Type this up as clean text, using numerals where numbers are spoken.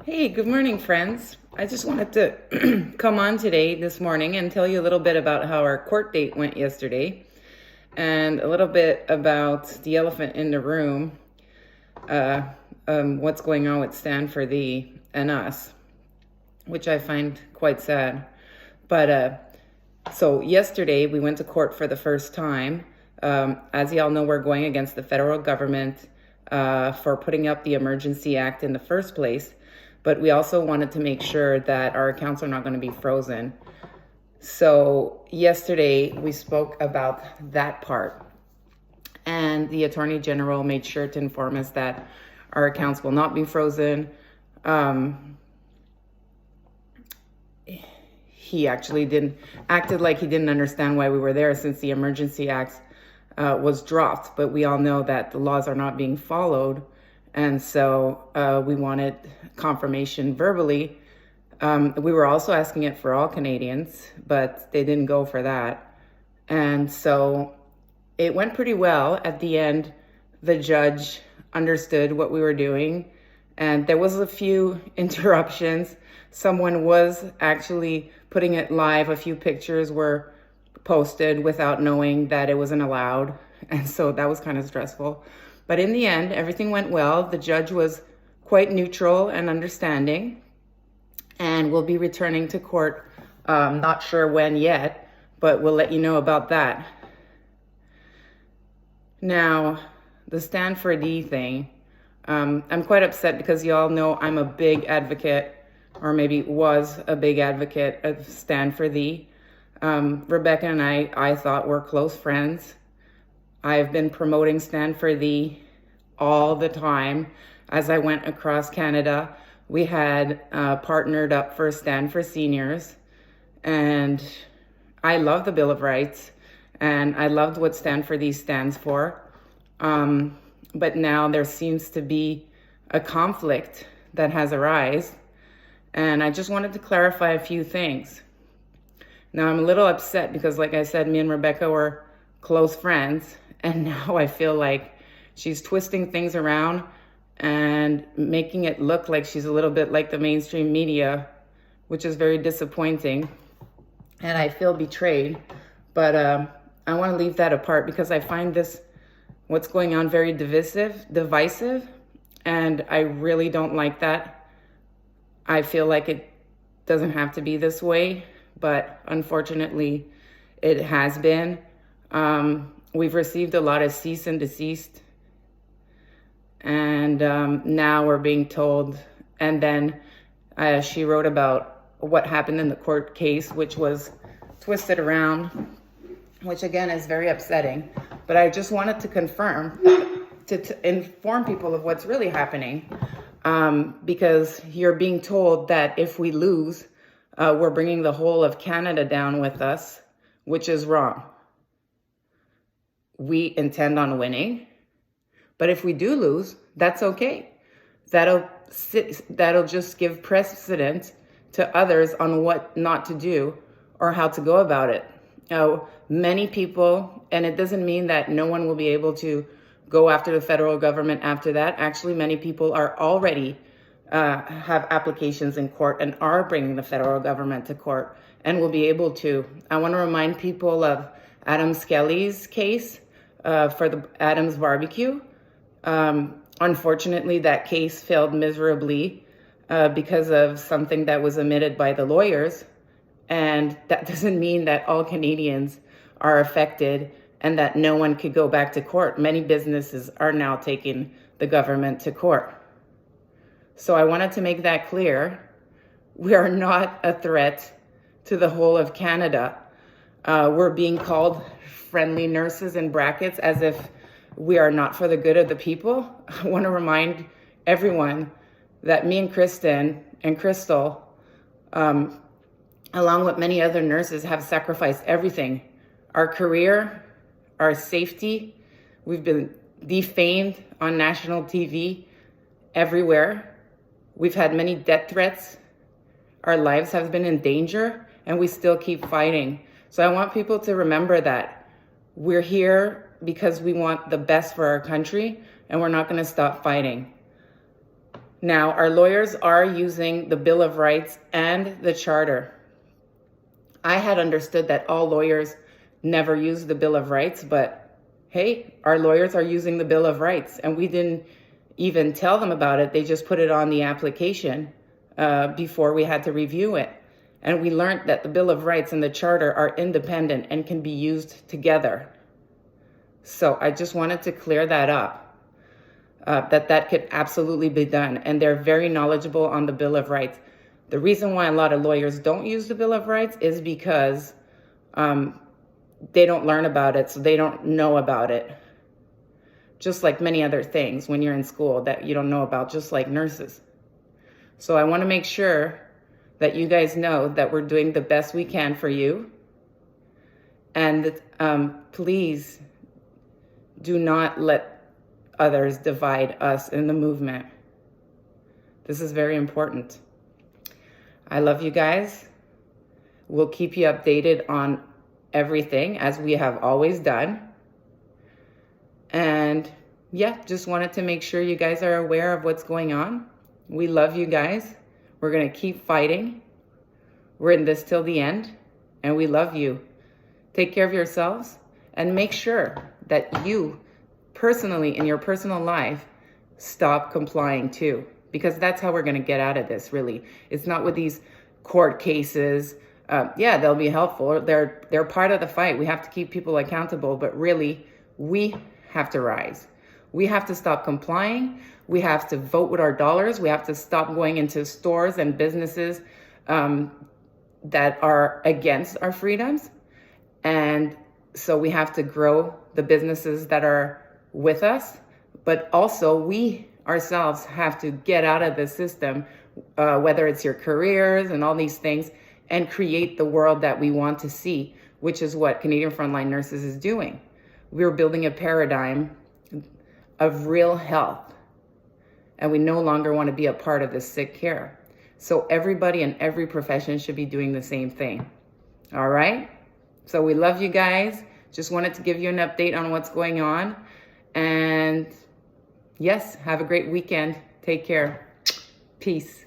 Hey, good morning, friends. I just wanted to come on this morning, and tell you a little bit about how our court date went yesterday and a little bit about the elephant in the room, what's going on with Stand4Thee and us, which I find quite sad. But so yesterday we went to court for the first time. As y'all know, we're going against the federal government for putting up the Emergency Act in the first place. But we also wanted to make sure that our accounts are not going to be frozen. So yesterday we spoke about that part. And the Attorney General made sure to inform us that our accounts will not be frozen. He actually acted like he didn't understand why we were there, since the Emergency Act was dropped. But we all know that the laws are not being followed. And so we wanted confirmation verbally. We were also asking it for all Canadians, but they didn't go for that. And so it went pretty well. At the end, the judge understood what we were doing, and there was a few interruptions. Someone was actually putting it live. A few pictures were posted without knowing that it wasn't allowed. And so that was kind of stressful. But in the end, everything went well. The judge was quite neutral and understanding, and we'll be returning to court. Not sure when yet, but we'll let you know about that. Now, the Stand4Thee thing, I'm quite upset because y'all know I'm a big advocate, or maybe was a big advocate of Stand4Thee. Rebecca and I thought we're close friends. I've been promoting Stand4Thee all the time. As I went across Canada, we had partnered up for Stand for Seniors, and I love the Bill of Rights, and I loved what Stand4Thee stands for. But now there seems to be a conflict that has arisen, and I just wanted to clarify a few things. Now, I'm a little upset because, like I said, me and Rebecca were close friends, and now I feel like she's twisting things around and making it look like she's a little bit like the mainstream media, which is very disappointing. And I feel betrayed. But I want to leave that apart because I find what's going on, very divisive, and I really don't like that. I feel like it doesn't have to be this way, but unfortunately it has been. We've received a lot of cease and desist, and now we're being told. And then she wrote about what happened in the court case, which was twisted around, which again is very upsetting. But I just wanted to confirm, to inform people of what's really happening, because you're being told that if we lose, we're bringing the whole of Canada down with us, which is wrong. We intend on winning, but if we do lose, that's okay. That'll just give precedent to others on what not to do or how to go about it. Many people, and it doesn't mean that no one will be able to go after the federal government after that. Actually, many people are already have applications in court and are bringing the federal government to court and will be able to. I want to remind people of Adam Skelly's case for the Adams barbecue. Unfortunately, that case failed miserably because of something that was omitted by the lawyers. And that doesn't mean that all Canadians are affected and that no one could go back to court. Many businesses are now taking the government to court. So I wanted to make that clear. We are not a threat to the whole of Canada. We're being called friendly nurses in brackets as if we are not for the good of the people. I want to remind everyone that me and Kristen and Crystal, along with many other nurses, have sacrificed everything. Our career, our safety. We've been defamed on national TV everywhere. We've had many death threats. Our lives have been in danger, and we still keep fighting. So I want people to remember that we're here because we want the best for our country, and we're not going to stop fighting. Now, our lawyers are using the Bill of Rights and the Charter. I had understood that all lawyers never use the Bill of Rights, but hey, our lawyers are using the Bill of Rights, and we didn't even tell them about it. They just put it on the application before we had to review it. And we learned that the Bill of Rights and the Charter are independent and can be used together. So I just wanted to clear that up, that could absolutely be done. And they're very knowledgeable on the Bill of Rights. The reason why a lot of lawyers don't use the Bill of Rights is because they don't learn about it, so they don't know about it. Just like many other things when you're in school that you don't know about, just like nurses. So I want to make sure that you guys know that we're doing the best we can for you. And please do not let others divide us in the movement. This is very important. I love you guys. We'll keep you updated on everything as we have always done. And yeah, just wanted to make sure you guys are aware of what's going on. We love you guys. We're going to keep fighting. We're in this till the end, and we love you. Take care of yourselves and make sure that you personally in your personal life stop complying too, because that's how we're going to get out of this, really. It's not with these court cases. Yeah, they'll be helpful. They're part of the fight. We have to keep people accountable, but really we have to rise. We have to stop complying. We have to vote with our dollars. We have to stop going into stores and businesses that are against our freedoms. And so we have to grow the businesses that are with us, but also we ourselves have to get out of the system, whether it's your careers and all these things, and create the world that we want to see, which is what Canadian Frontline Nurses is doing. We're building a paradigm of real health, and we no longer want to be a part of this sick care. So everybody in every profession should be doing the same thing. All right? So we love you guys. Just wanted to give you an update on what's going on. And yes, have a great weekend. Take care. Peace.